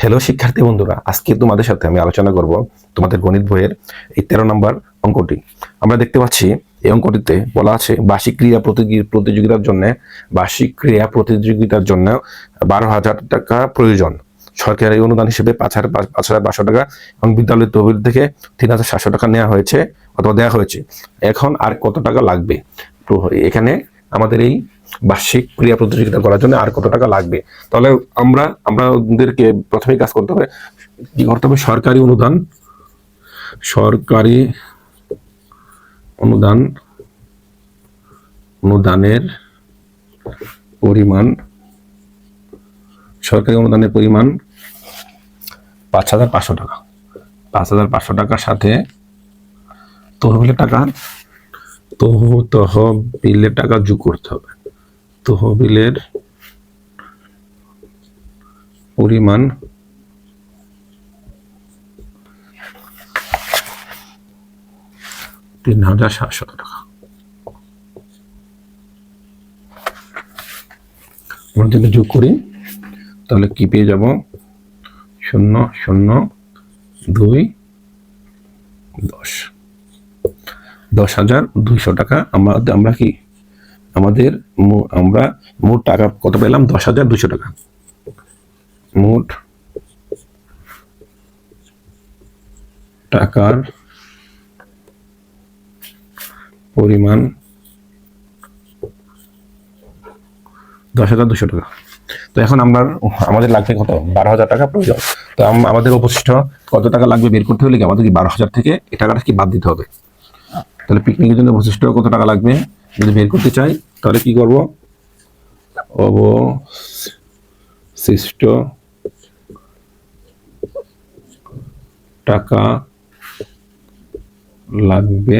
Hello শিক্ষার্থী বন্ধুরা, আজকে তোমাদের সাথে আমি আলোচনা করব তোমাদের গণিত বইয়ের এই 13 নম্বর অঙ্কটি। আমরা দেখতে পাচ্ছি এই অঙ্কটিতে বলা আছে বার্ষিক ক্রীড়া প্রতিযোগিতার জন্য 12,000 টাকা প্রয়োজন। সরকারি অনুদান হিসেবে 5,500 টাকা এবং বিদ্যালয় তহবিল থেকে 3,700 টাকা নেওয়া হয়েছে অথবা দেওয়া হয়েছে। এখন আর কত টাকা লাগবে? তো এখানে আমাদের এই বার্ষিক ক্রীড়া প্রতিযোগিতা করার জন্য আর কত টাকা লাগবে? তাহলে আমাদেরকে প্রথমেই কাজ করতে হবে, কি করতে হবে? সরকারি অনুদানের পরিমাণ, সরকারি অনুদানের পরিমাণ 5,500 টাকা। 5,500 টাকার সাথে তহবিলের টাকা যোগ করতে হবে। তহবিলের পরিমাণ 3,700 টাকা। আমরা যদি যোগ করি তাহলে কি পেয়ে যাব? 0,0,2 10 10,200 টাকা। আমরা কি আমরা মোট টাকা কত পেলাম? 10,200 টাকা। মোট টাকার পরিমাণ 10,200 টাকা। তো এখন আমাদের লাগবে কত? 12,000 টাকা প্রয়োজন। তো আমাদের অবশিষ্ট কত টাকা লাগবে বের করতে হলে কি আমাদের 12,000 থেকে এই টাকাটা কি বাদ দিতে হবে। তাহলে পিকনিকের জন্য অবশিষ্ট কত টাকা লাগবে যদি বের করতে চাই, তাহলে কি করব? অবশিষ্ট টাকা লাগবে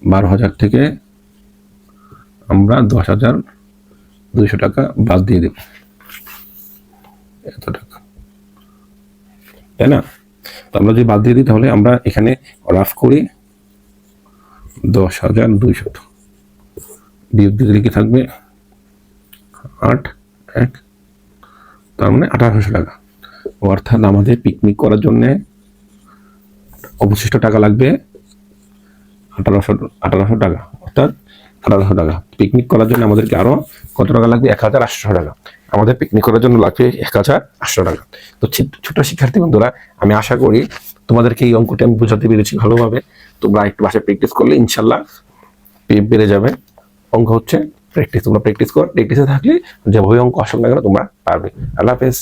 12,000 থেকে আমরা 10,200 টাকা বাদ দিয়ে দেব। এত টাকা, তাই না? তো আমরা যদি বাদ দিয়ে দিই তাহলে আমরা এখানে রাফ করি 10,200 বিয়োগ দিলে কি থাকবে? 8 1, তার মানে 1,800 টাকা। অর্থাৎ আমাদের পিকনিক করার জন্য অবশিষ্ট টাকা লাগবে 1,800 টাকা। অর্থাৎ 1,800 টাকা। পিকনিক করার জন্য আমাদেরকে আরো কত টাকা লাগবে? 1,800 টাকা। আমাদের পিকনিক করার জন্য লাগবে 1,800 টাকা। তো ছোট শিক্ষার্থী বন্ধুরা, আমি আশা করি তোমাদেরকে এই অঙ্কটি আমি বোঝাতে পেরেছি ভালোভাবে। তোমরা একটু বাসায় প্র্যাকটিস করলে ইনশাল্লাহ বেড়ে যাবে। অঙ্ক হচ্ছে প্র্যাকটিস। তোমরা প্র্যাকটিসে থাকলে যে ভয় অঙ্ক আসল না কেন তোমরা পারবে। আল্লাহ হাফেজ।